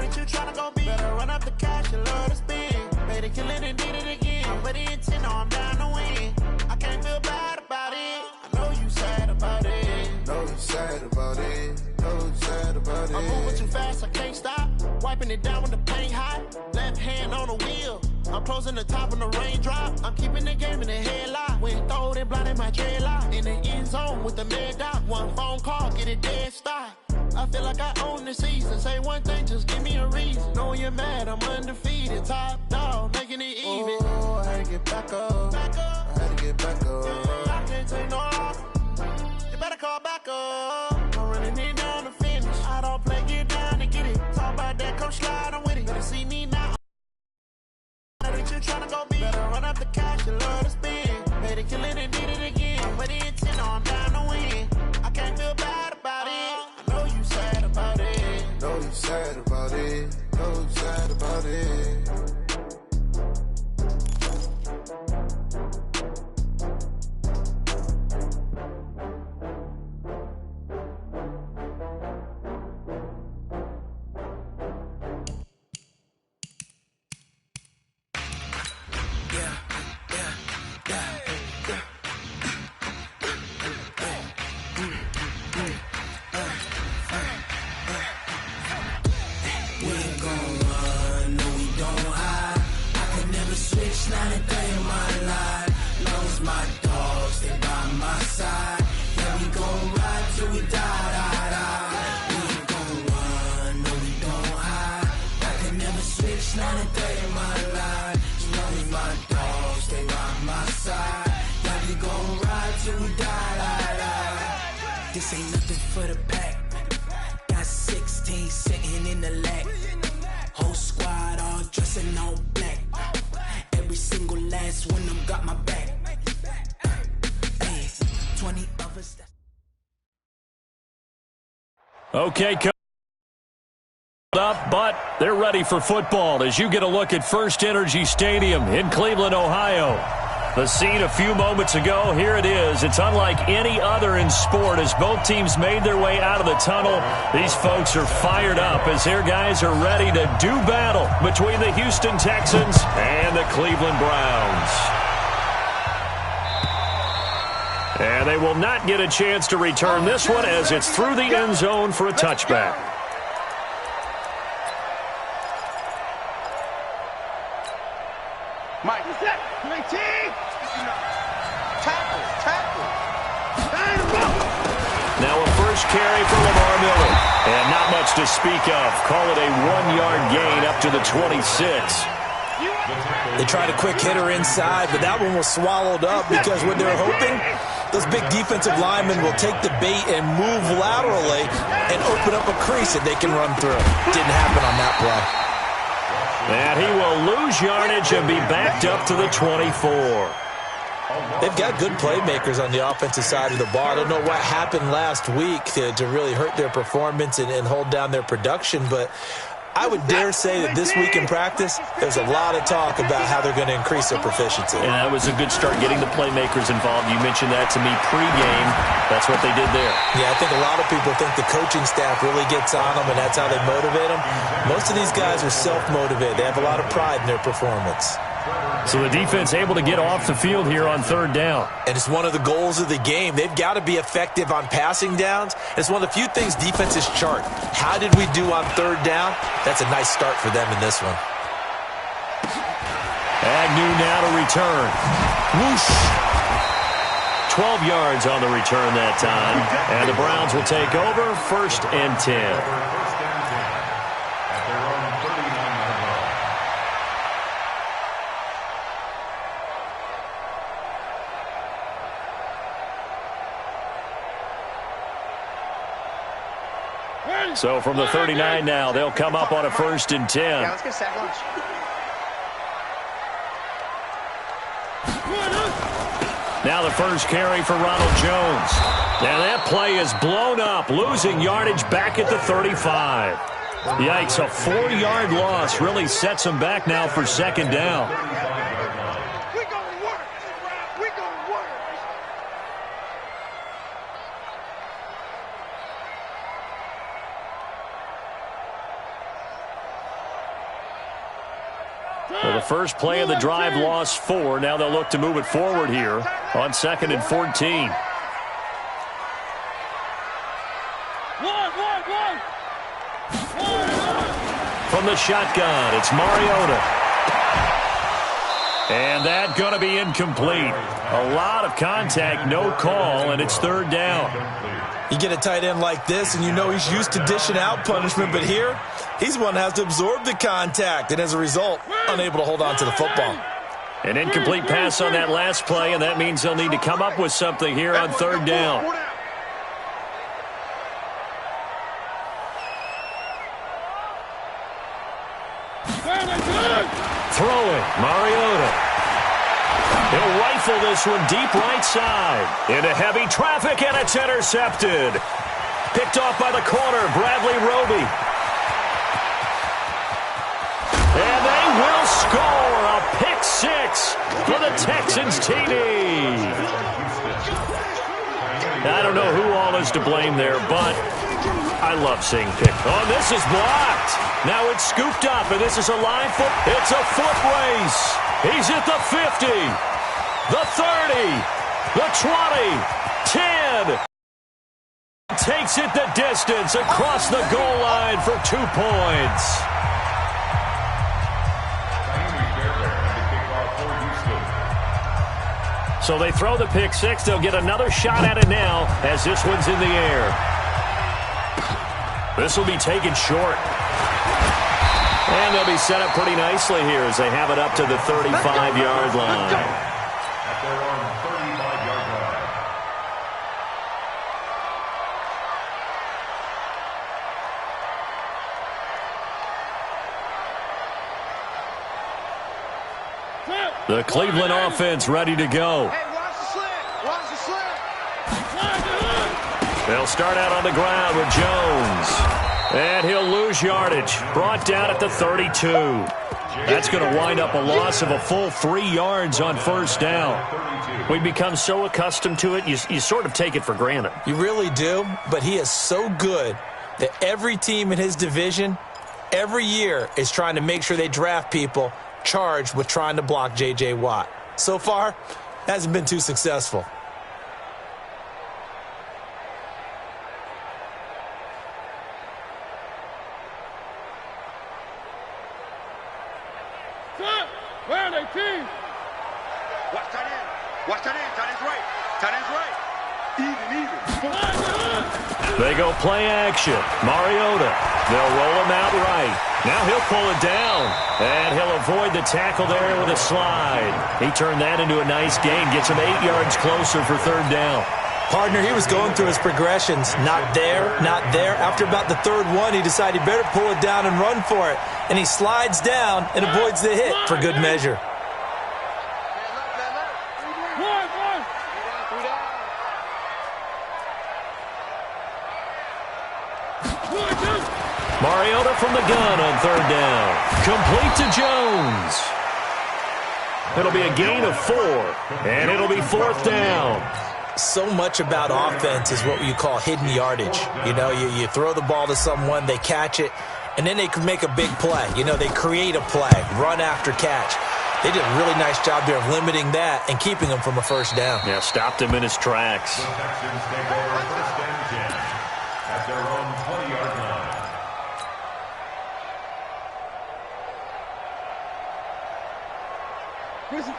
that you tryna go be. Better run up the cash, you love to spend. Made it, kill it, and did it again. I'm ready and 10, no, I'm down to win. I can't feel bad about it. I know you sad about it. Know you sad about it. Know you sad about it. I'm moving too fast, I can't stop. Wiping it down when the paint hot. Left hand on the wheel. I'm closing the top when the raindrop. I'm keeping the game in the headlock. When throwed and blinded my dreadlock. In the end zone with the mad dot. One phone call, get it dead stop. I feel like I own the season. Say one thing, just give me a reason. Knowing you're mad, I'm undefeated. Top dog, making it even. Oh, I had to get back up. I had to get back up. I can't take no loss. You better call back up. I'm running it down to finish. I don't play, get down to get it. Talk about that, come slide, I'm with it. Better see me now. That you tryna go be. Better run up the cash, you love to spend. Made it, kill it, and did it again. I'm ready and 10, no, I'm down to win. I can't feel bad about it. I know you sad about it. Know you sad about it. Know you sad about it. Not a day in my life. Knows my dogs, they by my side. Yeah, we gon' ride till we die. We ain't gon' run, no, we don't hide. I can never switch, not a day in my life. Knows my dogs, they by my side. Yeah, we gon' ride till we die. This ain't nothing for the pack. Got 16 sitting in the lap. Whole squad all dressing all black. Every single last one of them got my back. Hey, 20 of us. Okay, up, but they're ready for football as you get a look at First Energy Stadium in Cleveland, Ohio. The scene a few moments ago, here it is. It's unlike any other in sport as both teams made their way out of the tunnel. These folks are fired up as their guys are ready to do battle between the Houston Texans and the Cleveland Browns. And they will not get a chance to return this one as it's through the end zone for a touchback. Mike, Now a first carry for Lamar Miller. And not much to speak of. Call it a 1-yard gain up to the 26. They tried a quick hitter inside, but that one was swallowed up because what they're hoping, those big defensive linemen will take the bait and move laterally and open up a crease that they can run through. Didn't happen on that play. And he will lose yardage and be backed up to the 24. They've got good playmakers on the offensive side of the ball. I don't know what happened last week to really hurt their performance and hold down their production, but I would dare say that this week in practice, there's a lot of talk about how they're going to increase their proficiency. And that was a good start, getting the playmakers involved. You mentioned that to me pregame. That's what they did there. Yeah, I think a lot of people think the coaching staff really gets on them, and that's how they motivate them. Most of these guys are self-motivated. They have a lot of pride in their performance. So the defense able to get off the field here on third down. And it's one of the goals of the game. They've got to be effective on passing downs. It's one of the few things defenses chart. How did we do on third down? That's a nice start for them in this one. Agnew now to return. Whoosh! 12 yards on the return that time. And the Browns will take over, 1st and 10. So from the 39 now, they'll come up on a 1st and 10. Yeah, let's get sack lunch. Now the first carry for Ronald Jones. And that play is blown up, losing yardage back at the 35. Yikes, a 4-yard loss really sets him back now for 2nd down. So the first play of the drive lost 4. Now they'll look to move it forward here on 2nd and 14. From the shotgun, it's Mariota. And that going to be incomplete. A lot of contact, no call, and it's 3rd down. You get a tight end like this, and you know he's used to dishing out punishment, but here, he's one that has to absorb the contact, and as a result, unable to hold on to the football. An incomplete pass on that last play, and that means they'll need to come up with something here on 3rd down. Throwing, Mariota. He'll rifle this one deep right side. Into heavy traffic, and it's intercepted. Picked off by the corner, Bradley Roby. And they will score a pick 6 for the Texans TD. I don't know who all is to blame there, but I love seeing pick. Oh, this is blocked. Now it's scooped up, and this is a live foot. It's a foot race. He's at the 50, the 30, the 20, 10. Takes it the distance across the goal line for 2 points. So they throw the pick 6. They'll get another shot at it now as this one's in the air. This will be taken short. And they'll be set up pretty nicely here as they have it up to the 35-yard line. At their own 35-yard line. The Cleveland offense ready to go. Hey, watch the slip. Watch the slip. They'll start out on the ground with Jones. And he'll lose yardage. Brought down at the 32. That's going to wind up a loss of a full 3 yards on 1st down. We've become so accustomed to it, you sort of take it for granted. You really do, but he is so good that every team in his division, every year, is trying to make sure they draft people charged with trying to block J.J. Watt. So far, hasn't been too successful. Where are they, team? Watch tight end. Watch tight end. Tight end's right. Tight end's right. Even. They go play action. Mariota. They'll roll him out right. Now he'll pull it down. And he'll avoid the tackle there with a slide. He turned that into a nice gain. Gets him 8 yards closer for 3rd down. Partner, he was going through his progressions. Not there, not there. After about the 3rd one, he decided he better pull it down and run for it. And he slides down and avoids the hit for good measure. Mariota from the gun on 3rd down. Complete to Jones. It'll be a gain of 4, and it'll be 4th down. So much about offense is what you call hidden yardage. You know, you throw the ball to someone, they catch it, and then they can make a big play. You know, they create a play, run after catch. They did a really nice job there of limiting that and keeping him from a 1st down. Yeah, stopped him in his tracks. The Texans take over 1st and 10 at their own 20-yard line.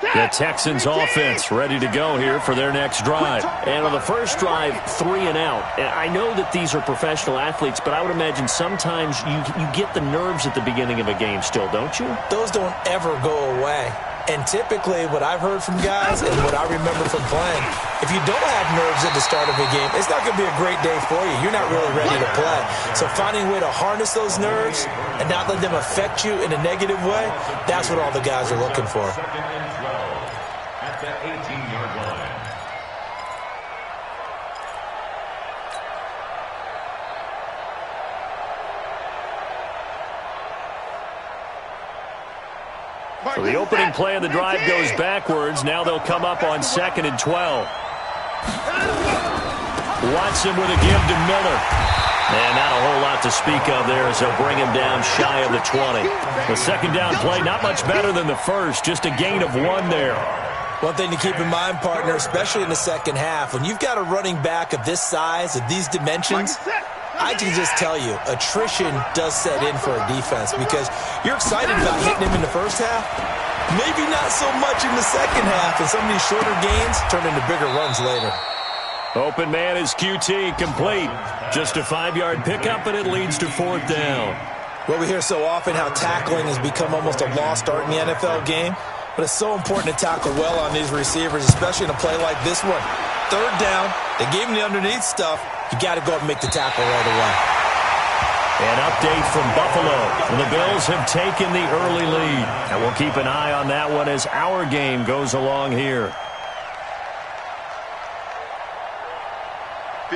The Texans offense ready to go here for their next drive. And on the first drive, 3 and out. And I know that these are professional athletes, but I would imagine sometimes you get the nerves at the beginning of a game still, don't you? Those don't ever go away. And typically what I've heard from guys and what I remember from playing, if you don't have nerves at the start of a game, it's not going to be a great day for you. You're not really ready to play. So finding a way to harness those nerves and not let them affect you in a negative way, that's what all the guys are looking for. 2nd and 12 at the 18-yard line. So the opening play of the drive goes backwards. Now they'll come up on 2nd and 12. Watson with a give to Miller. And not a whole lot to speak of there as they'll bring him down shy of the 20. The second down play, not much better than the first, just a gain of 1 there. One thing to keep in mind, partner, especially in the second half, when you've got a running back of this size, of these dimensions, I can just tell you, attrition does set in for a defense because you're excited about hitting him in the first half. Maybe not so much in the second half, and some of these shorter gains turn into bigger runs later. Open man is QT, complete. Just a 5-yard pickup, and it leads to 4th down. Well, we hear so often how tackling has become almost a lost art in the NFL game, but it's so important to tackle well on these receivers, especially in a play like this one. 3rd down, they gave him the underneath stuff. You got to go up and make the tackle right away. An update from Buffalo. The Bills have taken the early lead, and we'll keep an eye on that one as our game goes along here.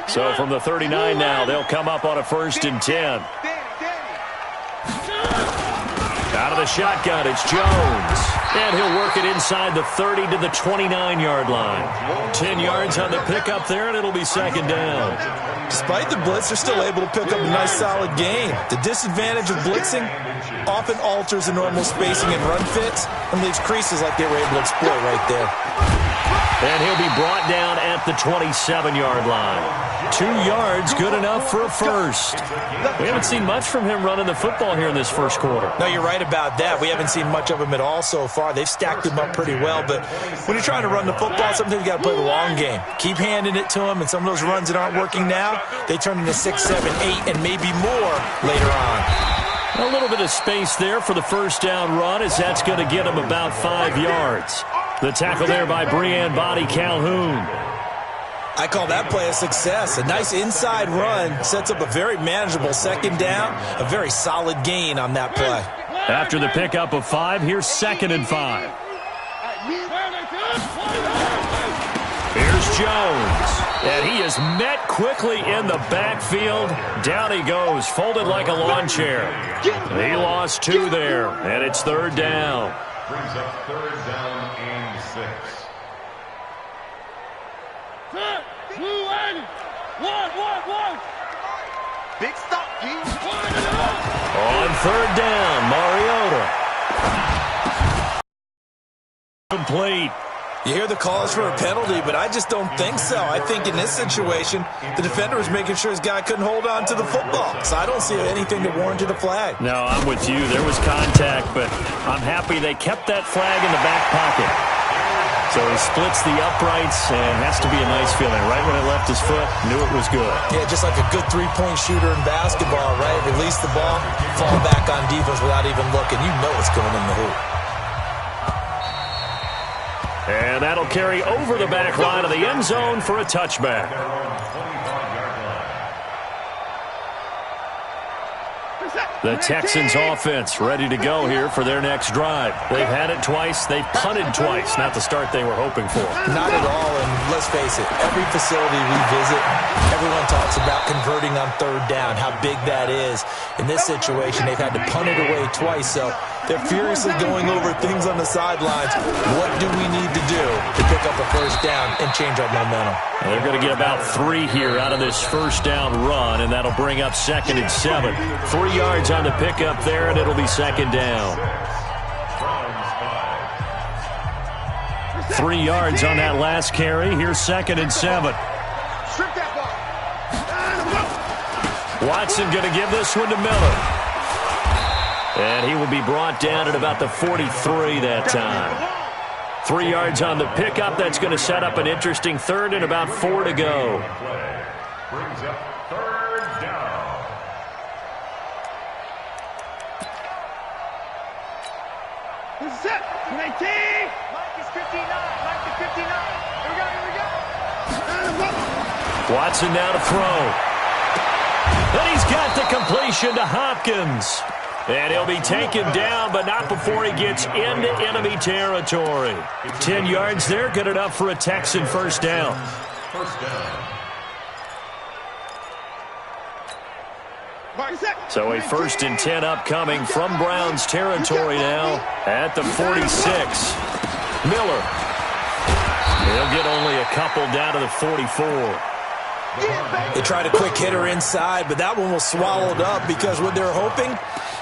So from the 39 now, they'll come up on a 1st and 10. Out of the shotgun, it's Jones. And he'll work it inside the 30 to the 29-yard line. 10 yards on the pickup there, and it'll be 2nd down. Despite the blitz, they're still able to pick up a nice solid gain. The disadvantage of blitzing often alters the normal spacing and run fits and leaves creases like they were able to exploit right there. And he'll be brought down at the 27-yard line. 2 yards, good enough for a first. We haven't seen much from him running the football here in this first quarter. No, you're right about that. We haven't seen much of him at all so far. They've stacked him up pretty well, but when you're trying to run the football, sometimes you got to play the long game. Keep handing it to him, and some of those runs that aren't working now, they turn into 6, 7, 8, and maybe more later on. A little bit of space there for the first down run, as that's going to get him about 5 yards. The tackle there by Breanne Body Calhoun. I call that play a success. A nice inside run sets up a very manageable 2nd down, a very solid gain on that play. After the pickup of 5, here's 2nd and 5. Here's Jones. And he is met quickly in the backfield. Down he goes, folded like a lawn chair. He lost 2 there, and it's 3rd down. Brings up 3rd down and 6. Big stop, Keith. On 3rd down, Mariota. Complete. You hear the calls for a penalty, but I just don't think so. I think in this situation, the defender was making sure his guy couldn't hold on to the football. So I don't see anything that warranted a flag. No, I'm with you. There was contact, but I'm happy they kept that flag in the back pocket. So he splits the uprights, and has to be a nice feeling. Right when it left his foot, knew it was good. Yeah, just like a good 3-point shooter in basketball, right? Release the ball, fall back on defense without even looking. You know it's going in the hoop. And that'll carry over the back line of the end zone for a touchback. The Texans offense ready to go here for their next drive. They've had it twice. They've punted twice. Not the start they were hoping for. Not at all, and let's face it, every facility we visit, everyone talks about converting on 3rd down, how big that is. In this situation, they've had to punt it away twice, so they're furiously going over things on the sidelines. What do we need to do to pick up a 1st down and change our momentum? They're going to get about 3 here out of this 1st down run, and that'll bring up 2nd and 7. 3 yards on the pickup there, and it'll be 2nd down. 3 yards on that last carry. Here's 2nd and 7. Watson going to give this one to Miller. And he will be brought down at about the 43 that time. 3 yards on the pickup. That's going to set up an interesting 3rd and about 4 to go. Brings up 3rd down. This is it. 19. Mike is 59. Mike is 59. Here we go. Watson now to throw. And he's got the completion to Hopkins. And he'll be taken down, but not before he gets into enemy territory. 10 yards there, good enough for a Texan 1st down. 1st down. So a 1st and 10 upcoming from Browns territory now at the 46. Miller. He'll get only a couple down to the 44. They tried a quick hitter inside, but that one was swallowed up because what they're hoping,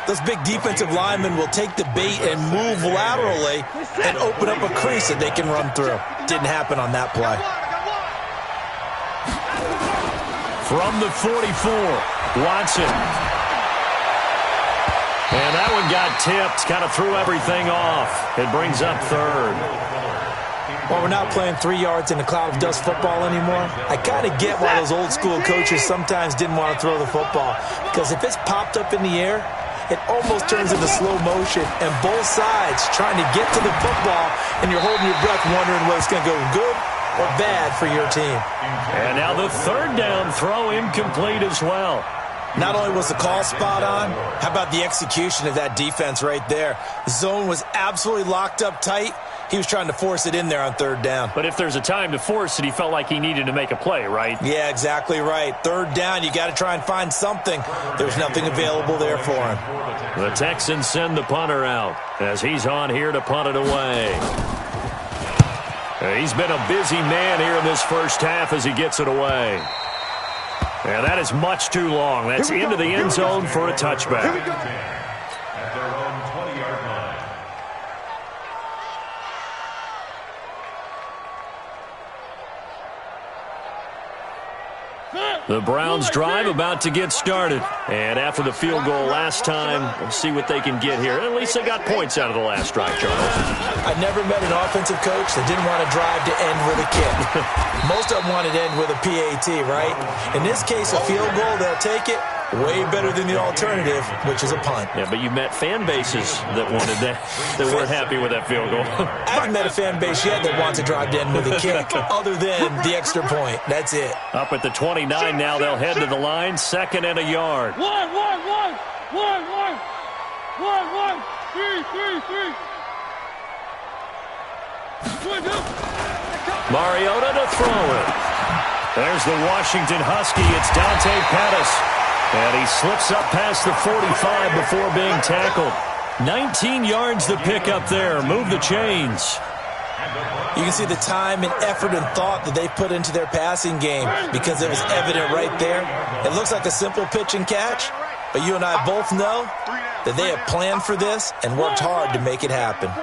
those big defensive linemen will take the bait and move laterally and open up a crease that they can run through. Didn't happen on that play. From the 44, Watson. And that one got tipped, kind of threw everything off. It brings up third. Well, we're not playing 3 yards in a cloud of dust football anymore. I kind of get why those old school coaches sometimes didn't want to throw the football. Because if it's popped up in the air, it almost turns into slow motion. And both sides trying to get to the football, and you're holding your breath wondering whether it's going to go good or bad for your team. And now the third down throw incomplete as well. Not only was the call spot on, how about the execution of that defense right there? The zone was absolutely locked up tight. He was trying to force it in there on third down. But if there's a time to force it, he felt like he needed to make a play, right? Yeah, exactly right. Third down, you got to try and find something. There's nothing available there for him. The Texans send the punter out as he's on here to punt it away. He's been a busy man here in this first half as he gets it away. And that is much too long. That's into the end zone for a touchback. At their own 20-yard line. The Browns drive about to get started. And after the field goal last time, we'll see what they can get here. At least they got points out of the last drive, Charles. I never met an offensive coach that didn't want to drive to end with a kick. Most of them wanted to end with a PAT, right? In this case, a field goal, they'll take it. Way better than the alternative, which is a punt. Yeah, but you met fan bases that wanted that weren't happy with that field goal. I haven't met a fan base yet that wants to drive to end with a kick, other than the extra point. That's it. Up at the 29 now, they'll head to the line, 2nd and a yard. One, three. Mariota to throw it. There's the Washington Husky. It's Dante Pettis. And he slips up past the 45 before being tackled. 19 yards to pick up there. Move the chains. You can see the time and effort and thought that they put into their passing game because it was evident right there. It looks like a simple pitch and catch, but you and I both know that they have planned for this and worked hard to make it happen.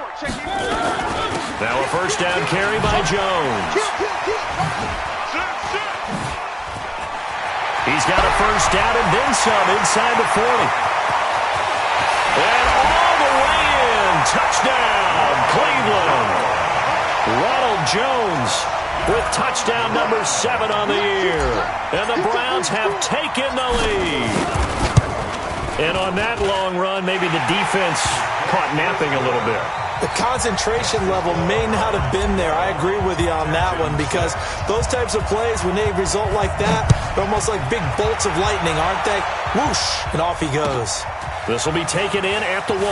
Now a first down carry by Jones. He's got a first down and then some inside the 40. And all the way in. Touchdown, Cleveland. Ronald Jones with touchdown number 7 on the year. And the Browns have taken the lead. And on that long run, maybe the defense caught napping a little bit. The concentration level may not have been there. I agree with you on that one because those types of plays, when they result like that, they're almost like big bolts of lightning, aren't they? Whoosh, and off he goes. This will be taken in at the 1.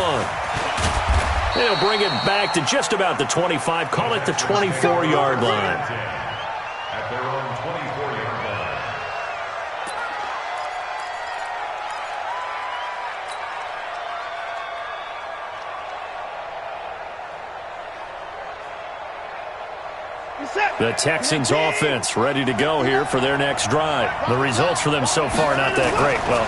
They'll bring it back to just about the 25. Call it the 24-yard line. At their own 24-yard line. The Texans offense ready to go here for their next drive. The results for them so far not that great. Well,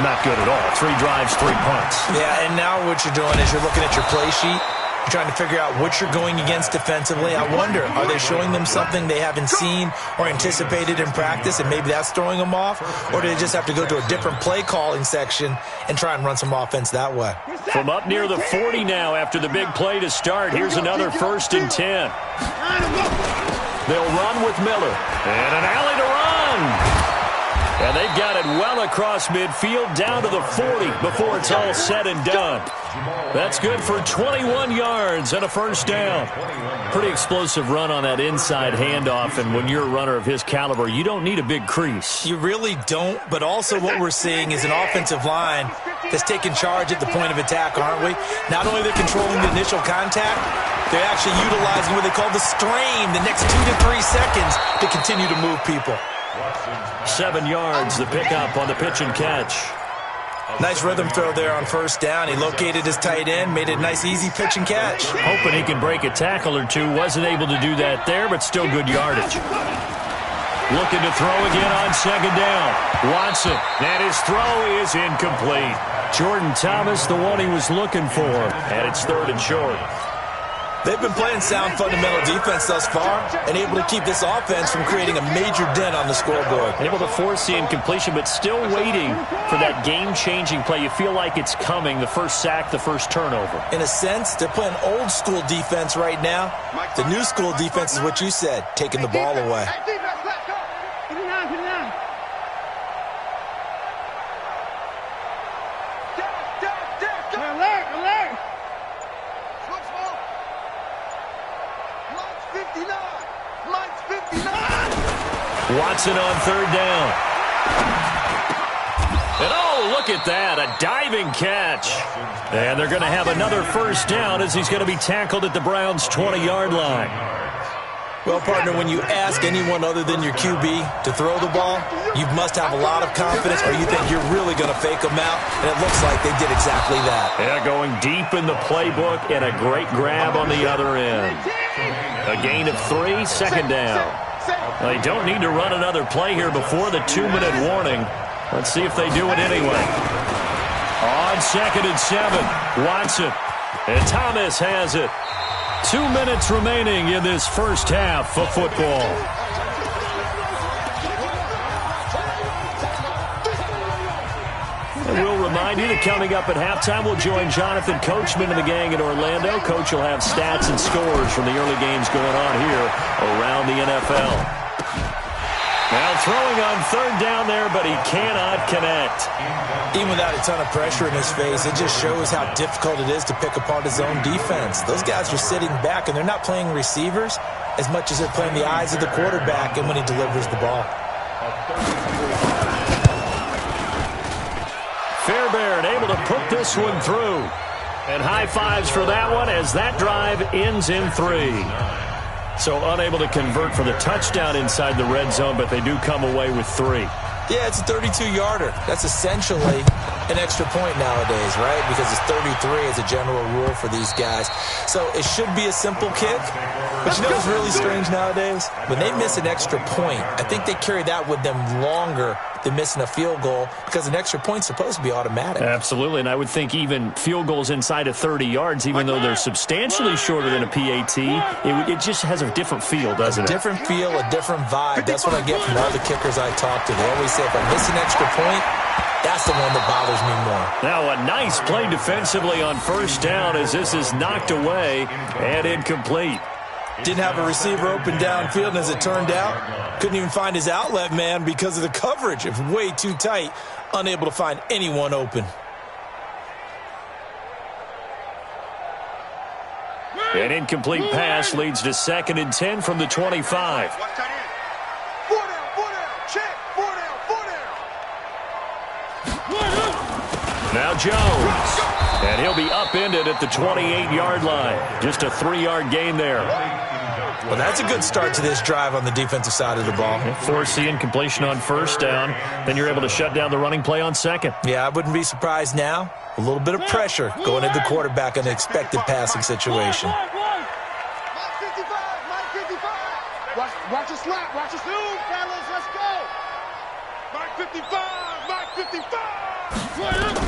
not good at all. 3 drives, 3 punts. Yeah, and now what you're doing is you're looking at your play sheet. You're trying to figure out what you're going against defensively. I wonder, are they showing them something they haven't seen or anticipated in practice, and maybe that's throwing them off? Or do they just have to go to a different play calling section and try and run some offense that way? From up near the 40 now after the big play to start, here's another 1st and 10. They'll run with Miller. And an alley to run. And they've got it well across midfield down to the 40 before it's all said and done. That's good for 21 yards and a first down. Pretty explosive run on that inside handoff, and when you're a runner of his caliber, you don't need a big crease. You really don't, but also what we're seeing is an offensive line that's taking charge at the point of attack, aren't we? Not only they're controlling the initial contact, they're actually utilizing what they call the strain the next 2 to 3 seconds to continue to move people. 7 yards, the pickup on the pitch and catch. Nice rhythm throw there on first down. He located his tight end, made it a nice, easy pitch and catch. Hoping he can break a tackle or two. Wasn't able to do that there, but still good yardage. Looking to throw again on second down. Watson, and his throw is incomplete. Jordan Thomas, the one he was looking for, and it's 3rd and short. They've been playing sound fundamental defense thus far and able to keep this offense from creating a major dent on the scoreboard. Able to force the incompletion, but still waiting for that game-changing play. You feel like it's coming, the first sack, the first turnover. In a sense, they're playing old-school defense right now. The new school defense is what you said, taking the ball away. Watson on 3rd down. And oh, look at that, a diving catch. And they're going to have another first down as he's going to be tackled at the Browns' 20-yard line. Well, partner, when you ask anyone other than your QB to throw the ball, you must have a lot of confidence or you think you're really going to fake them out, and it looks like they did exactly that. Yeah, going deep in the playbook and a great grab on the other end. A gain of 3, second down. They don't need to run another play here before the 2-minute warning. Let's see if they do it anyway. On 2nd and 7, Watson. And Thomas has it. 2 minutes remaining in this first half of football. And we'll remind you that coming up at halftime, we'll join Jonathan Coachman and the gang in Orlando. Coach will have stats and scores from the early games going on here around the NFL. Now throwing on 3rd down there, but he cannot connect. Even without a ton of pressure in his face, it just shows how difficult it is to pick apart his own defense. Those guys are sitting back, and they're not playing receivers as much as they're playing the eyes of the quarterback and when he delivers the ball. Fairbairn able to put this one through. And high fives for that one as that drive ends in 3. So unable to convert for the touchdown inside the red zone, but they do come away with 3. Yeah, it's a 32-yarder. That's essentially an extra point nowadays, right? Because it's 33 as a general rule for these guys. So it should be a simple kick. But you know what's really strange nowadays? When they miss an extra point, I think they carry that with them longer than missing a field goal because an extra point's supposed to be automatic. Absolutely, and I would think even field goals inside of 30 yards, even though they're substantially shorter than a PAT, it just has a different feel, doesn't it? A different feel, a different vibe. That's what I get from all the kickers I talk to. They always say if I miss an extra point, that's the one that bothers me more. Now a nice play defensively on 1st down as this is knocked away and incomplete. Didn't have a receiver open downfield, and as it turned out, couldn't even find his outlet man because of the coverage. It was way too tight, unable to find anyone open. An incomplete pass leads to 2nd and 10 from the 25. Now Jones. And he'll be upended at the 28-yard line. Just a 3-yard gain there. Well, that's a good start to this drive on the defensive side of the ball. Force the incompletion on 1st down. Then you're able to shut down the running play on 2nd. Yeah, I wouldn't be surprised now. A little bit of pressure going into the quarterback in an expected passing situation. Watch your slap. Watch your zoom, fellas. Let's go. Mike 55. Mike 55.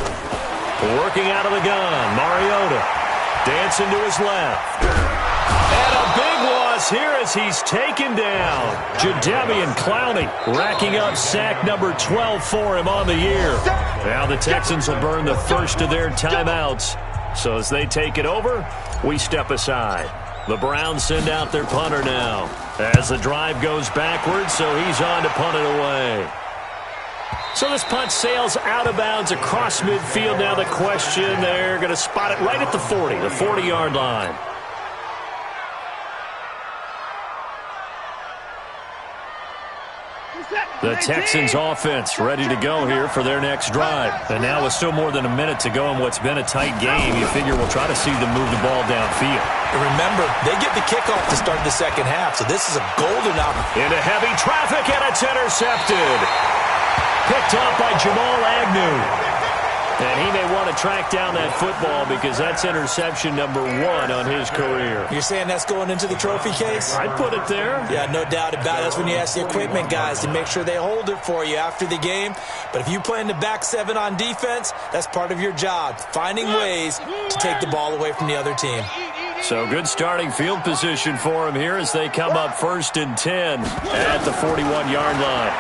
Working out of the gun, Mariota dancing to his left. And a big loss here as he's taken down. Jadeveon Clowney racking up sack number 12 for him on the year. Now the Texans will burn the first of their timeouts. So as they take it over, we step aside. The Browns send out their punter now as the drive goes backwards, so he's on to punt it away. So this punt sails out of bounds across midfield. Now the question, they're going to spot it right at the 40, the 40-yard line. The Texans offense ready to go here for their next drive. And now with still more than a minute to go in what's been a tight game, you figure we'll try to see them move the ball downfield. And remember, they get the kickoff to start the second half, so this is a golden opportunity. Into heavy traffic, and it's intercepted. Picked up by Jamal Agnew. And he may want to track down that football because that's interception number 1 on his career. You're saying that's going into the trophy case? I'd put it there. Yeah, no doubt about it. That's when you ask the equipment guys to make sure they hold it for you after the game. But if you play in the back 7 on defense, that's part of your job, finding ways to take the ball away from the other team. So good starting field position for him here as they come up 1st and 10 at the 41-yard line.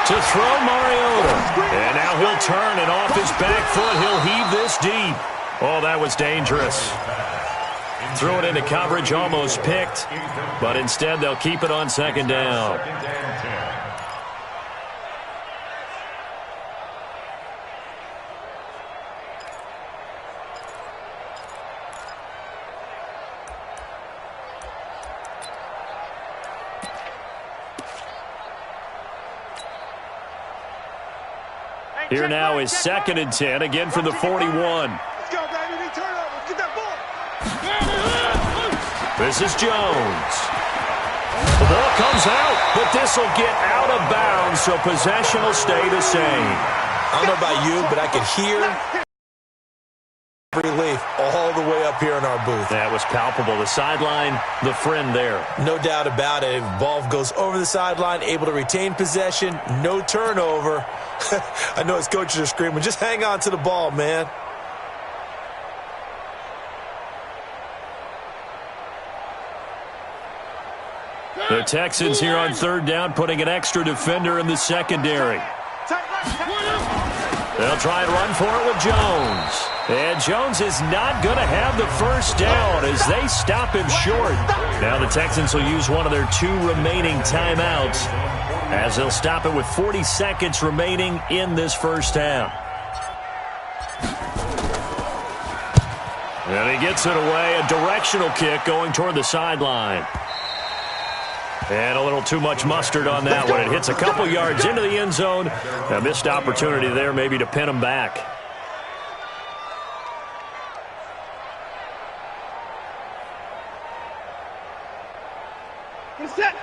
To throw Mariota. And now he'll turn, and off his back foot, he'll heave this deep. Oh, that was dangerous. Threw it into coverage, almost picked, but instead they'll keep it on 2nd down. Here now is 2nd and 10, again from the 41. Let's go, baby. Big turnover. Get that ball. This is Jones. The ball comes out, but this will get out of bounds, so possession will stay the same. I don't know about you, but I could hear relief all the way up here in our booth. That was palpable. The sideline, the friend there. No doubt about it. If the ball goes over the sideline, able to retain possession, no turnover. I know his coaches are screaming, just hang on to the ball, man. The Texans here on 3rd down, putting an extra defender in the secondary. They'll try and run for it with Jones. And Jones is not going to have the first down as they stop him short. Now the Texans will use one of their 2 remaining timeouts as they'll stop it with 40 seconds remaining in this first half. And he gets it away, a directional kick going toward the sideline. And a little too much mustard on that one. It hits a couple yards into the end zone. A missed opportunity there maybe to pin him back.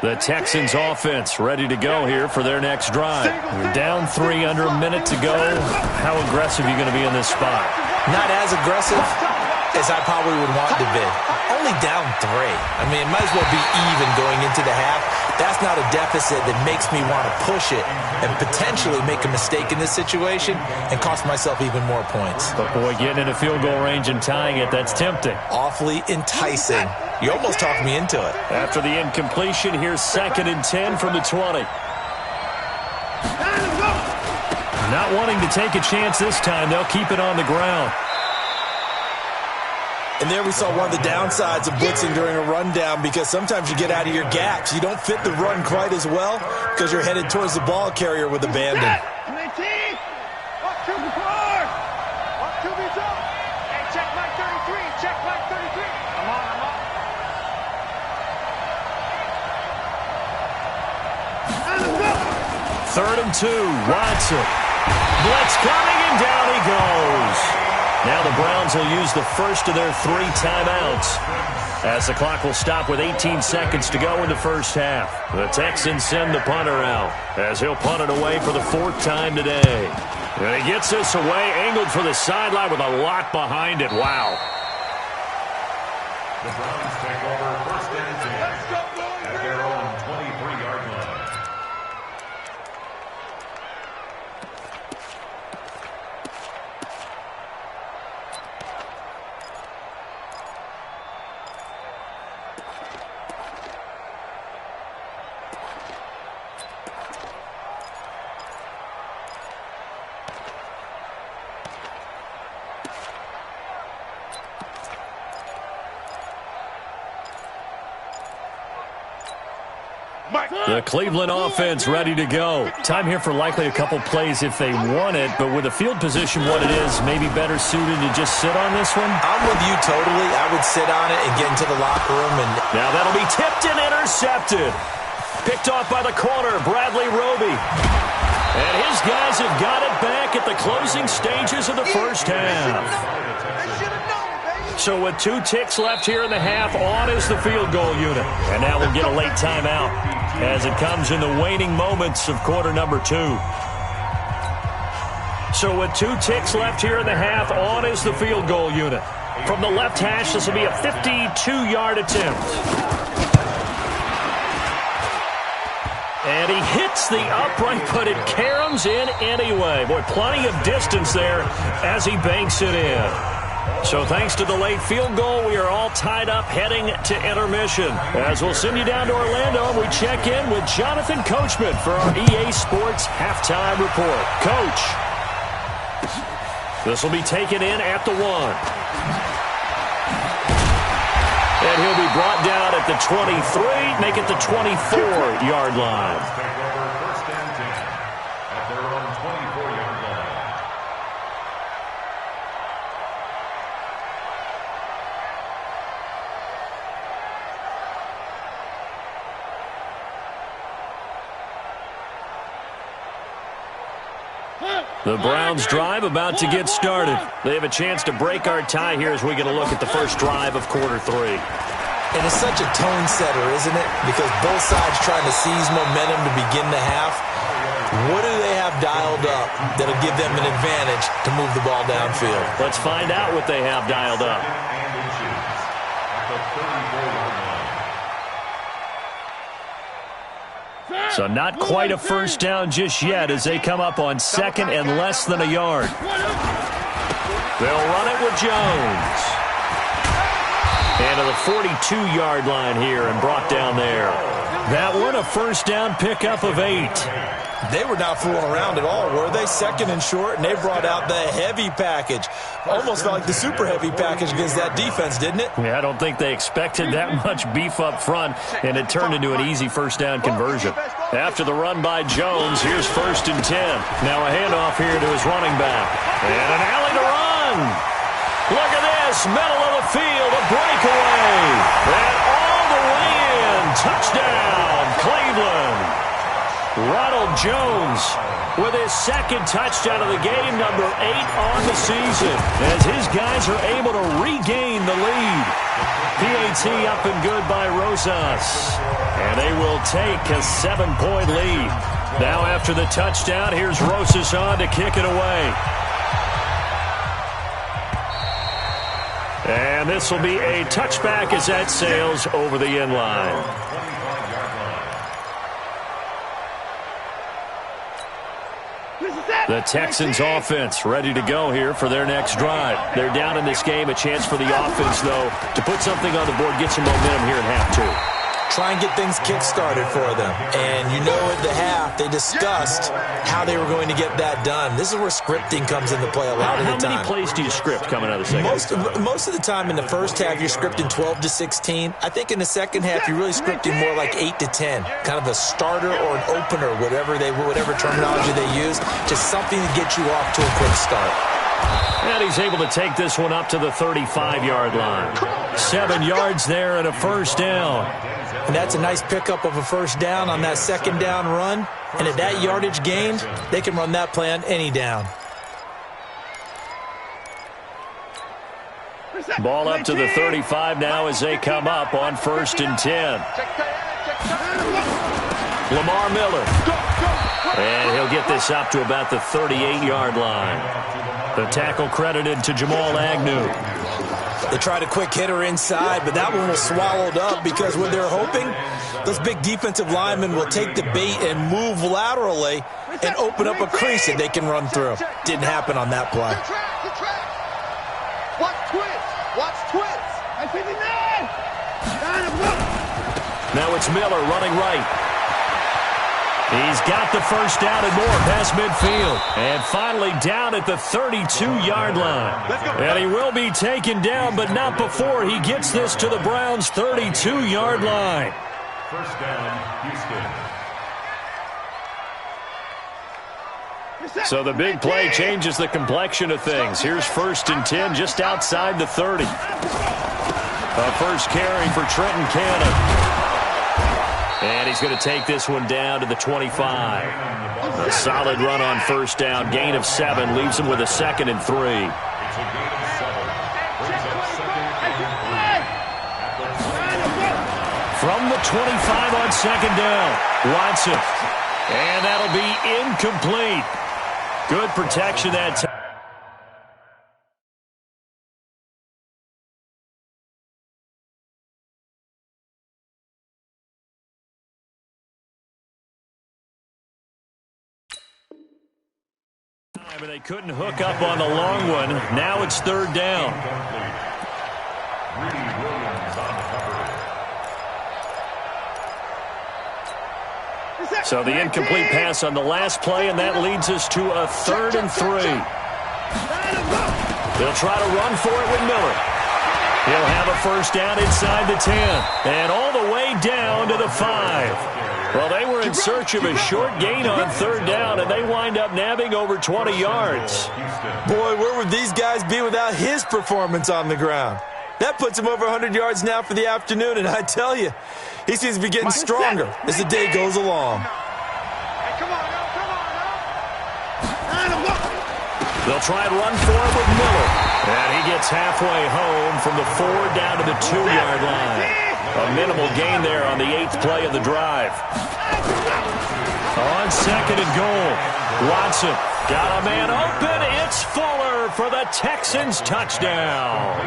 The Texans offense ready to go here for their next drive. You're down 3 under a minute to go. How aggressive are you going to be in this spot? Not as aggressive as I probably would want to be. Only down 3. I mean, it might as well be even going into the half. That's not a deficit that makes me want to push it and potentially make a mistake in this situation and cost myself even more points. But, boy, getting into field goal range and tying it, that's tempting. Awfully enticing. You almost talked me into it. After the incompletion, here's 2nd and 10 from the 20. Not wanting to take a chance this time, they'll keep it on the ground. And there we saw one of the downsides of blitzing during a rundown, because sometimes you get out of your gaps. You don't fit the run quite as well because you're headed towards the ball carrier with abandon. Check my 33. Check my 33. I'm on. Third and 2, Watson. Blitz coming, and down he goes. Now the Browns will use the first of their 3 timeouts as the clock will stop with 18 seconds to go in the first half. The Texans send the punter out as he'll punt it away for the 4th time today. And he gets this away, angled for the sideline with a lot behind it. Wow. The Browns take over 1st and 10 at their own 23-yard line. The Cleveland offense ready to go. Time here for likely a couple plays if they want it, but with the field position what it is, maybe better suited to just sit on this one? I'm with you totally. I would sit on it and get into the locker room. And now that'll be tipped and intercepted. Picked off by the corner, Bradley Roby. And his guys have got it back at the closing stages of the first half. So with 2 ticks left here in the half, on is the field goal unit. And now we'll get a late timeout as it comes in the waning moments of quarter number 2. So with 2 ticks left here in the half, on is the field goal unit. From the left hash, this will be a 52-yard attempt. And he hits the upright, but it caroms in anyway. Boy, plenty of distance there as he banks it in. So thanks to the late field goal, we are all tied up heading to intermission. As we'll send you down to Orlando, and we check in with Jonathan Coachman for our EA Sports Halftime Report. Coach, this will be taken in at the 1. And he'll be brought down at the 23, make it the 24-yard line. Take over first and 10 at their own 24-yard line. The Browns drive about to get started. They have a chance to break our tie here as we get a look at the first drive of quarter 3. And it's such a tone setter, isn't it? Because both sides trying to seize momentum to begin the half. What do they have dialed up that'll give them an advantage to move the ball downfield? Let's find out what they have dialed up. And inches at the 34-yard line. So not quite a first down just yet as they come up on 2nd and less than a yard. They'll run it with Jones. And to the 42-yard line here and brought down there. That one, a first down pickup of 8. They were not fooling around at all, were they? 2nd and short, and they brought out the heavy package. Almost felt like the super heavy package against that defense, didn't it? Yeah, I don't think they expected that much beef up front, and it turned into an easy first down conversion. After the run by Jones, here's 1st and 10. Now a handoff here to his running back. And an alley to run. Look at this, middle of the field, a breakaway. And all the way in, touchdown, Cleveland. Ronald Jones with his 2nd touchdown of the game, number 8 on the season, as his guys are able to regain the lead. PAT up and good by Rosas, and they will take a 7-point lead. Now after the touchdown, here's Rosas on to kick it away. And this will be a touchback as that sails over the end line. The Texans offense ready to go here for their next drive. They're down in this game. A chance for the offense, though, to put something on the board, get some momentum here in half 2. Try and get things kick-started for them. And you know at the half, they discussed how they were going to get that done. This is where scripting comes into play a lot of the time. How many plays do you script coming out of the second? Most of the time in the first half, you're scripting 12 to 16. I think in the second half, you're really scripting more like 8 to 10. Kind of a starter or an opener, whatever terminology they use. Just something to get you off to a quick start. And he's able to take this one up to the 35-yard line. 7 yards there and a first down. And that's a nice pickup of a first down on that 2nd down run. And at that yardage gain, they can run that play on any down. Ball up to the 35 now as they come up on 1st and 10. Lamar Miller. And he'll get this up to about the 38-yard line. The tackle credited to Jamal Agnew. They tried a quick hitter inside, but that one was swallowed up because what they're hoping, those big defensive linemen will take the bait and move laterally and open up a crease that they can run through. Didn't happen on that play. Watch twist. Now it's Miller running right. He's got the first down and more past midfield. And finally down at the 32-yard line. And he will be taken down, but not before he gets this to the Browns' 32-yard line. First down, Houston. So the big play changes the complexion of things. Here's 1st and 10 just outside the 30. A first carry for Trenton Cannon. And he's going to take this one down to the 25. A solid run on first down. Gain of 7 leaves him with a 2nd and 3. It's a gain of 7. Brings up 2nd and 3. From the 25 on 2nd down. Watson. And that'll be incomplete. Good protection that time. But they couldn't hook up on the long one. Now it's third down. So the incomplete pass on the last play, and that leads us to a 3rd and 3. They'll try to run for it with Miller. He'll have a first down inside the 10 and all the way down to the 5. Well, they were in search of a short gain on third down, and they wind up nabbing over 20 yards. Boy, where would these guys be without his performance on the ground? That puts him over 100 yards now for the afternoon, and I tell you, he seems to be getting stronger as the day goes along. They'll try and run for it with Miller. And he gets halfway home from the 4 down to the 2-yard line. A minimal gain there on the 8th play of the drive. On 2nd and goal, Watson got a man open. It's Fuller for the Texans touchdown.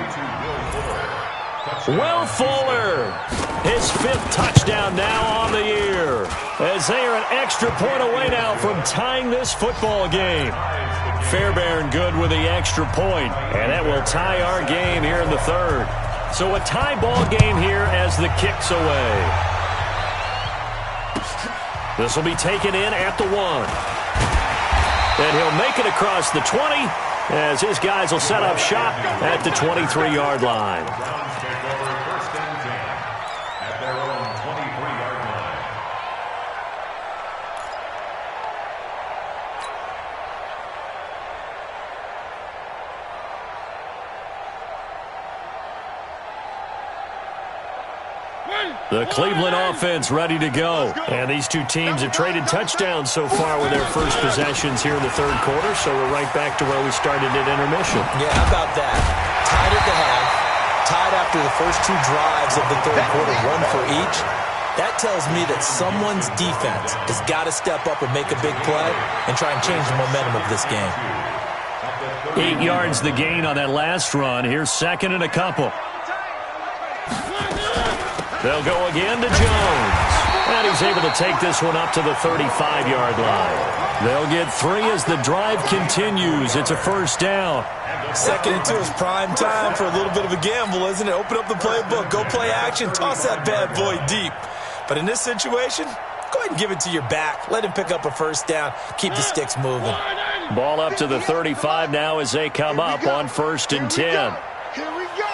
Will Fuller, his 5th touchdown now on the year, as they are an extra point away now from tying this football game. Fairbairn good with the extra point, and that will tie our game here in the 3rd. So a tie ball game here as the kick's away. This will be taken in at the 1. And he'll make it across the 20 as his guys will set up shop at the 23-yard line. The Cleveland offense ready to go. And these two teams have traded touchdowns so far with their first possessions here in the 3rd quarter, so we're right back to where we started at intermission. Yeah, how about that? Tied at the half, tied after the first 2 drives of the 3rd quarter, 1 for each. That tells me that someone's defense has got to step up and make a big play and try and change the momentum of this game. 8 yards the gain on that last run. Here's 2nd and a couple. They'll go again to Jones. And he's able to take this one up to the 35-yard line. They'll get 3 as the drive continues. It's a first down. 2nd and 2 is prime time for a little bit of a gamble, isn't it? Open up the playbook, go play action, toss that bad boy deep. But in this situation, go ahead and give it to your back. Let him pick up a first down. Keep the sticks moving. Ball up to the 35 now as they come up on 1st and 10. Here we go.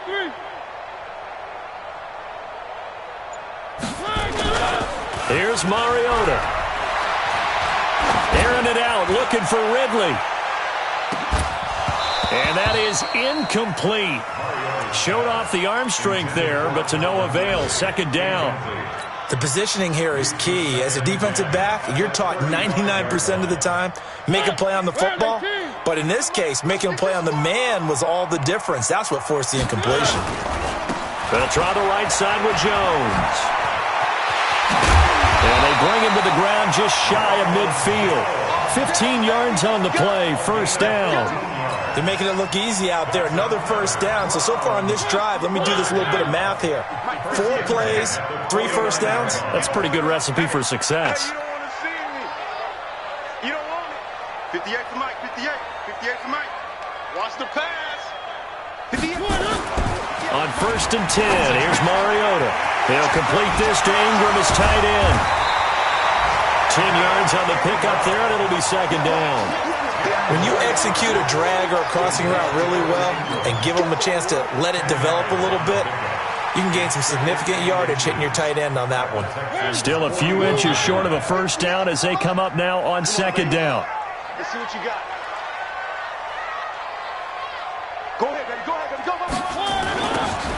3. Here's Mariota. Airing it out, looking for Ridley. And that is incomplete. Showed off the arm strength there, but to no avail. 2nd down. The positioning here is key. As a defensive back, you're taught 99% of the time, make a play on the football. But in this case, making a play on the man was all the difference. That's what forced the incompletion. They'll try the right side with Jones. And they bring him to the ground just shy of midfield. 15 yards on the play, first down. They're making it look easy out there. Another first down. So far on this drive, let me do this little bit of math here. 4 plays, 3 first downs. That's a pretty good recipe for success. You don't want to see me. You don't want it. 58 for Mike, 58. 58 for Mike. Watch the pass. 58. On 1st and 10, here's Mariota. He'll complete this to Ingram as tight end. 10 yards on the pickup there, and it'll be 2nd down. When you execute a drag or a crossing route really well and give them a chance to let it develop a little bit, you can gain some significant yardage hitting your tight end on that one. Still a few inches short of a first down as they come up now on 2nd down. Let's see what you got. Go ahead, baby. Go ahead, baby. Go.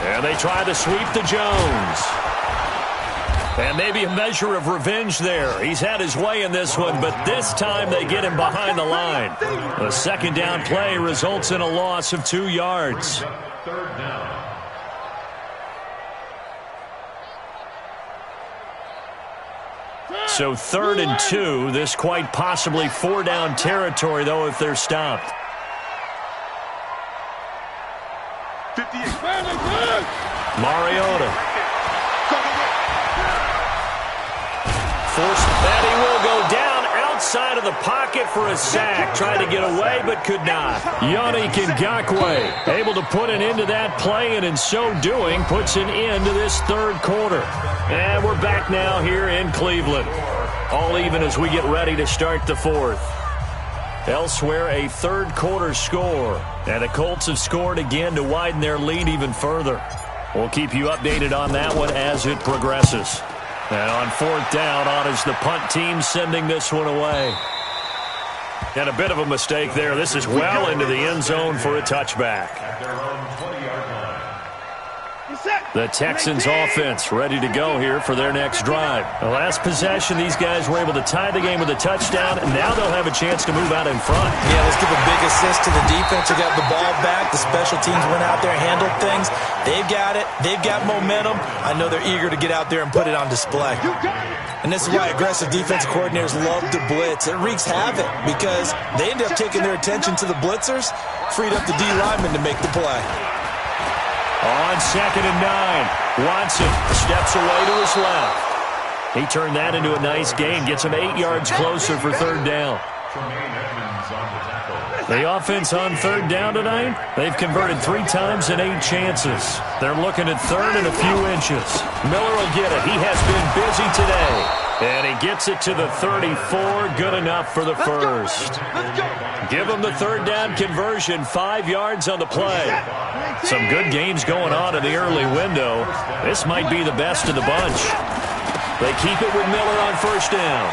And they try to sweep to Jones. And maybe a measure of revenge there. He's had his way in this one, but this time they get him behind the line. The 2nd down play results in a loss of 2 yards. 3rd down. So 3rd and 2. This quite possibly 4-down territory, though, if they're stopped. 58. Mariota. Forced that he will go down outside of the pocket for a sack. Tried to get away, but could not. Yannick Ngakoue able to put an end to that play, and in so doing, puts an end to this 3rd quarter. And we're back now here in Cleveland. All even as we get ready to start the 4th. Elsewhere, a 3rd quarter score. And the Colts have scored again to widen their lead even further. We'll keep you updated on that one as it progresses. And on 4th down, on is the punt team sending this one away. And a bit of a mistake there. This is well into the end zone for a touchback. At their own 20-yard line. The Texans offense ready to go here for their next drive. The last possession, these guys were able to tie the game with a touchdown, and now they'll have a chance to move out in front. Yeah, let's give a big assist to the defense who got the ball back. The special teams went out there and handled things. They've got it. They've got momentum. I know they're eager to get out there and put it on display. And this is why aggressive defensive coordinators love to blitz. It wreaks havoc because they end up taking their attention to the blitzers, freed up the D lineman to make the play. On 2nd and 9, Watson steps away to his left. He turned that into a nice gain, gets him 8 yards closer for 3rd down. The offense on 3rd down tonight, they've converted 3 times in 8 chances. They're looking at 3rd and a few inches. Miller will get it. He has been busy today. And he gets it to the 34. Good enough for the first. Give him the 3rd down conversion. 5 yards on the play. Some good games going on in the early window. This might be the best of the bunch. They keep it with Miller on 1st down.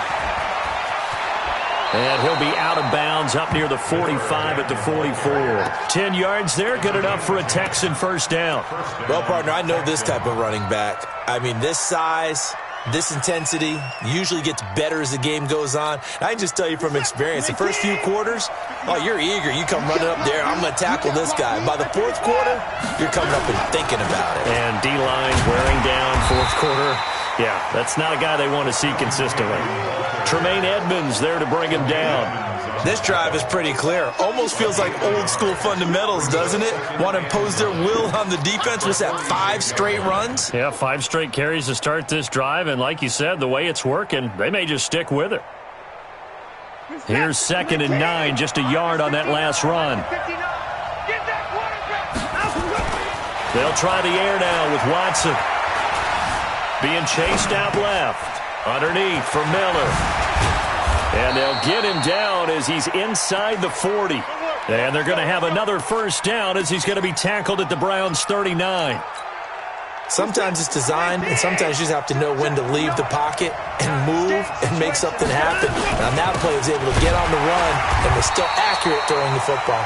And he'll be out of bounds up near the 45 at the 44. 10 yards there, good enough for a Texan 1st down. Well, partner, I know this type of running back. I mean, this size, this intensity usually gets better as the game goes on. I can just tell you from experience, the first few quarters, oh, you're eager. You come running up there, I'm going to tackle this guy. By the 4th quarter, you're coming up and thinking about it. And D-line wearing down 4th quarter. Yeah, that's not a guy they want to see consistently. Tremaine Edmonds there to bring him down. This drive is pretty clear. Almost feels like old school fundamentals, doesn't it? Want to impose their will on the defense. What's that, 5 straight runs? Yeah, 5 straight carries to start this drive. And like you said, the way it's working, they may just stick with it. Here's 2nd and 9, just a yard on that last run. They'll try the air now with Watson. Being chased out left. Underneath for Miller. And they'll get him down as he's inside the 40. And they're going to have another 1st down as he's going to be tackled at the Browns' 39. Sometimes it's designed, and sometimes you just have to know when to leave the pocket and move and make something happen. And on that play, he was able to get on the run and was still accurate throwing the football.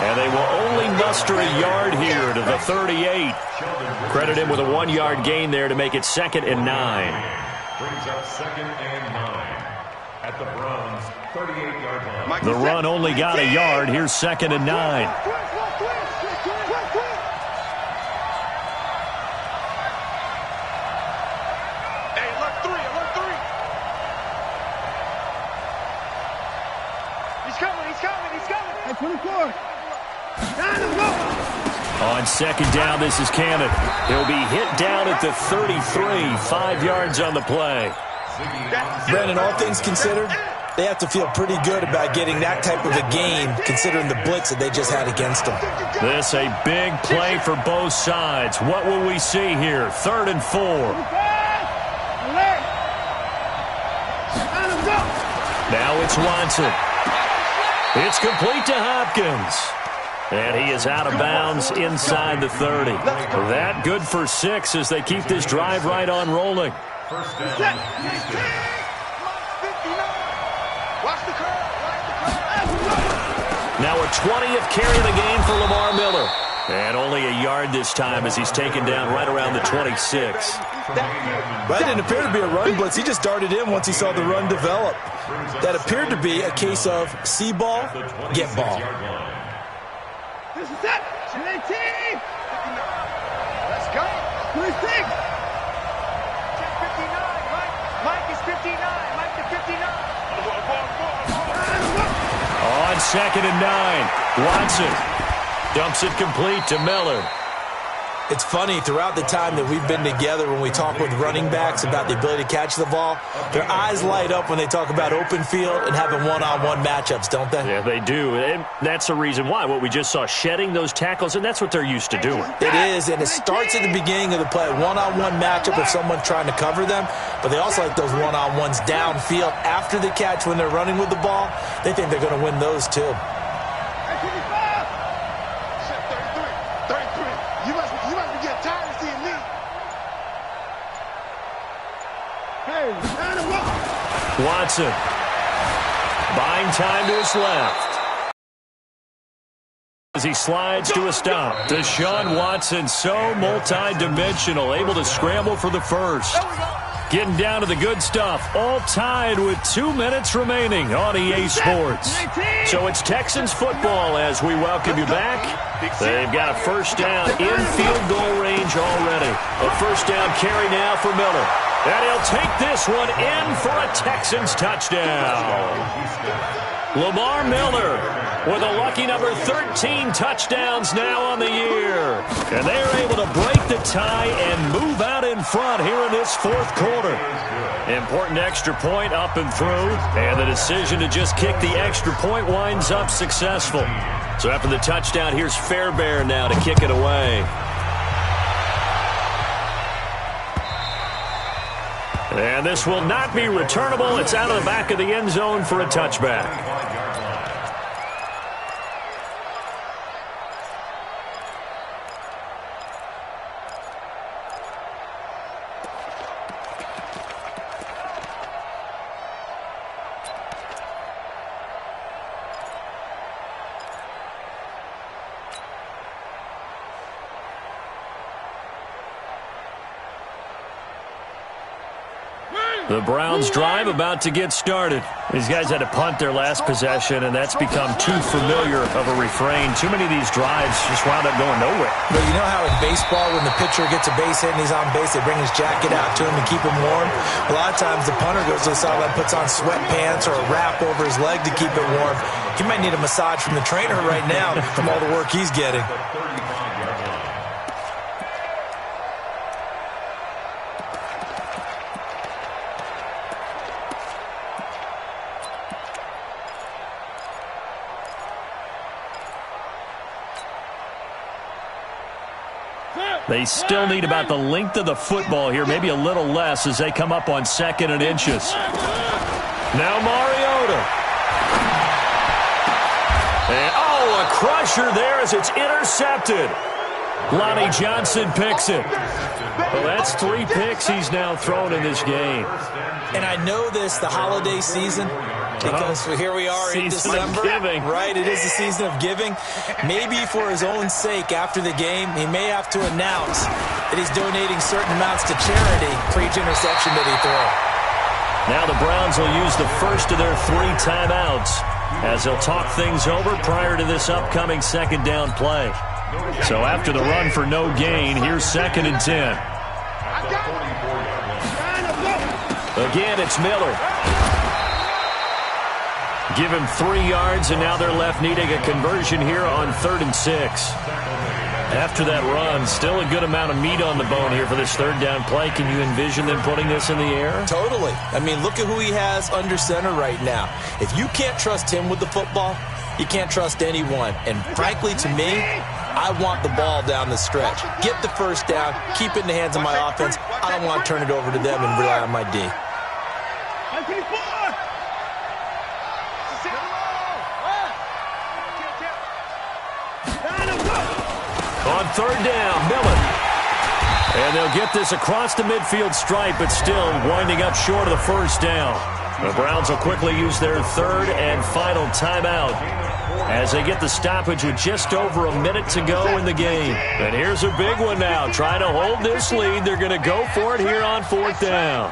And they will only muster a yard here to the 38. Credit him with a 1-yard gain there to make it 2nd and 9. Brings up 2nd and 9 at the Browns' 38-yard line. The run only got a yard. Here's 2nd and 9. Hey, alert 3, alert 3. He's coming, he's coming, he's coming. Hey, 24. On 2nd down, this is Cannon. He'll be hit down at the 33, 5 yards on the play. Brandon, all things considered, they have to feel pretty good about getting that type of a gain considering the blitz that they just had against them. This a big play for both sides. What will we see here? 3rd and 4. Now it's Watson. It's complete to Hopkins. And he is out of bounds inside the 30. That good for 6 as they keep this drive right on rolling. 1st down, Houston. Now a 20th carry of the game for Lamar Miller. And only a yard this time as he's taken down right around the 26. That didn't appear to be a run blitz. He just darted in once he saw the run develop. That appeared to be a case of see ball, get ball. This is it. 18. Let's go. 26. Check 59. Mike is 59. 2nd and 9. Watson dumps it complete to Miller. It's funny, throughout the time that we've been together, when we talk with running backs about the ability to catch the ball, their eyes light up when they talk about open field and having one-on-one matchups, don't they? Yeah, they do. And that's the reason why. What we just saw, shedding those tackles, and that's what they're used to doing. It is, and it starts at the beginning of the play. One-on-one matchup if someone's trying to cover them, but they also like those one-on-ones downfield after the catch when they're running with the ball. They think they're going to win those too. Watson buying time to his left as he slides to a stop. Deshaun Watson, so multi-dimensional, able to scramble for the first. Getting down to the good stuff, all tied with 2 minutes remaining on EA Sports. So it's Texans football as we welcome you back. They've got a first down in field goal range already. A first down carry now for Miller. And he'll take this one in for a Texans touchdown. Lamar Miller with a lucky number 13 touchdowns now on the year. And they're able to break the tie and move out in front here in this fourth quarter. Important extra point up and through. And the decision to just kick the extra point winds up successful. So after the touchdown, here's Fairbairn now to kick it away. And this will not be returnable. It's out of the back of the end zone for a touchback. The Browns drive about to get started. These guys had to punt their last possession, and that's become too familiar of a refrain. Too many of these drives just wound up going nowhere. But you know how in baseball, when the pitcher gets a base hit and he's on base, they bring his jacket out to him to keep him warm? A lot of times the punter goes to the sideline, puts on sweatpants or a wrap over his leg to keep it warm. He might need a massage from the trainer right now from all the work he's getting. They still need about the length of the football here, maybe a little less as they come up on 2nd and inches. Now Mariota. And, a crusher there as it's intercepted. Lonnie Johnson picks it. Well, that's 3 picks he's now thrown in this game. And I know this, the holiday season, because here we are in December, right? It is the season of giving. Maybe for his own sake, after the game, he may have to announce that he's donating certain amounts to charity for each interception that he throws. Now the Browns will use the first of their 3 timeouts as they'll talk things over prior to this upcoming 2nd down play. So after the run for no gain, here's 2nd and 10. Again, it's Miller. Give him 3 yards, and now they're left needing a conversion here on 3rd and 6. After that run, still a good amount of meat on the bone here for this 3rd down play. Can you envision them putting this in the air? Totally. I mean, look at who he has under center right now. If you can't trust him with the football, you can't trust anyone. And frankly, to me, I want the ball down the stretch. Get the first down, keep it in the hands of my offense. I don't want to turn it over to them and rely on my D. On 3rd down, Miller. And they'll get this across the midfield stripe, but still winding up short of the first down. The Browns will quickly use their 3rd and final timeout as they get the stoppage with just over a minute to go in the game. And here's a big one now. Trying to hold this lead. They're going to go for it here on 4th down.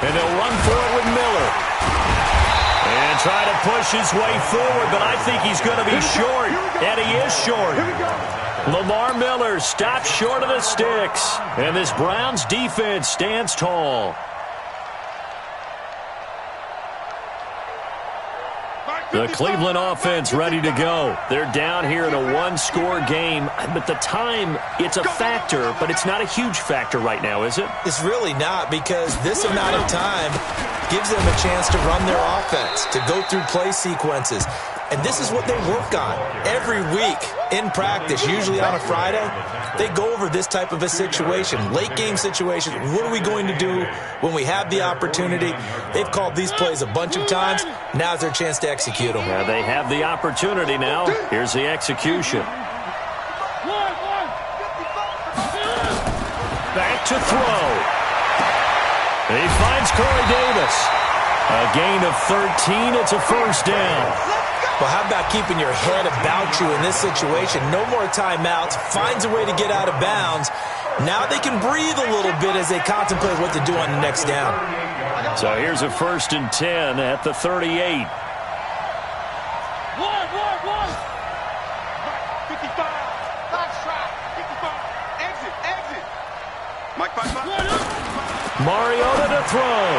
And they'll run for it with Miller. And try to push his way forward, but I think he's going to be short. And he is short. Lamar Miller stops short of the sticks. And this Browns defense stands tall. The Cleveland offense ready to go. They're down here in a one-score game. But the time, it's a factor, but it's not a huge factor right now, is it? It's really not, because this amount of time gives them a chance to run their offense, to go through play sequences. And this is what they work on every week in practice, usually on a Friday. They go over this type of a situation, late-game situation. What are we going to do when we have the opportunity? They've called these plays a bunch of times. Now's their chance to execute them. Yeah, they have the opportunity now. Here's the execution. Back to throw. He finds Corey Davis. A gain of 13. It's a first down. Well, how about keeping your head about you in this situation? No more timeouts. Finds a way to get out of bounds. Now they can breathe a little bit as they contemplate what to do on the next down. So here's a 1st and 10 at the 38. 55. Fast track. 55. Exit. Mike 55. Mariota to throw.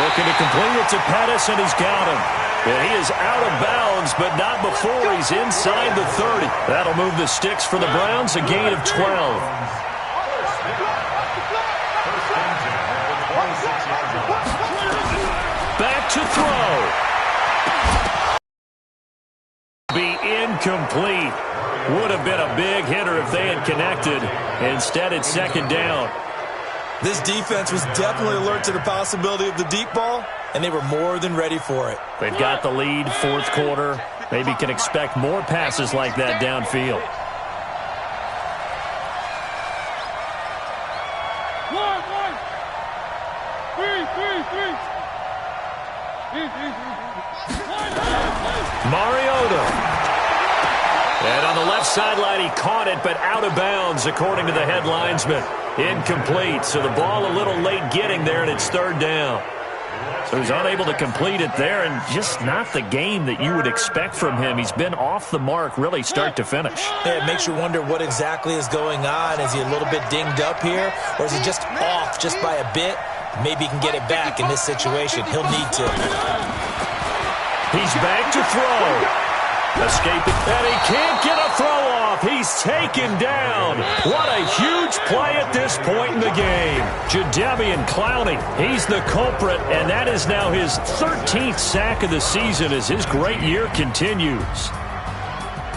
Looking to complete it to Pettis, and he's got him. And he is out of bounds, but not before he's inside the 30. That'll move the sticks for the Browns, a gain of 12. Back to throw. Be incomplete. Would have been a big hitter if they had connected. Instead, it's 2nd down. This defense was definitely alert to the possibility of the deep ball, and they were more than ready for it. They've got the lead, 4th quarter. Maybe can expect more passes like that downfield. Mariota. And on the left sideline, he caught it, but out of bounds, according to the head linesman. Incomplete, so the ball a little late getting there, and it's 3rd down. So he's unable to complete it there, and just not the game that you would expect from him. He's been off the mark, really, start to finish. Yeah, it makes you wonder what exactly is going on. Is he a little bit dinged up here, or is he just off just by a bit? Maybe he can get it back in this situation. He'll need to. He's back to throw. Escaping, and he can't get a throw off. He's taken down. What a huge play at this point in the game. Jadeveon Clowney, he's the culprit, and that is now his 13th sack of the season as his great year continues.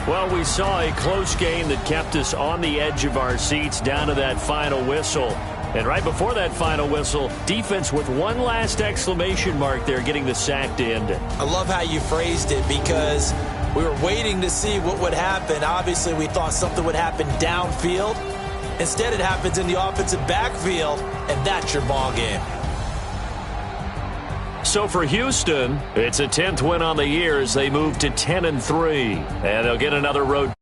Well, we saw a close game that kept us on the edge of our seats down to that final whistle. And right before that final whistle, defense with one last exclamation mark there, getting the sack to end it. I love how you phrased it, because we were waiting to see what would happen. Obviously, we thought something would happen downfield. Instead, it happens in the offensive backfield, and that's your ball game. So for Houston, it's a 10th win on the year as they move to 10-3. And they'll get another road.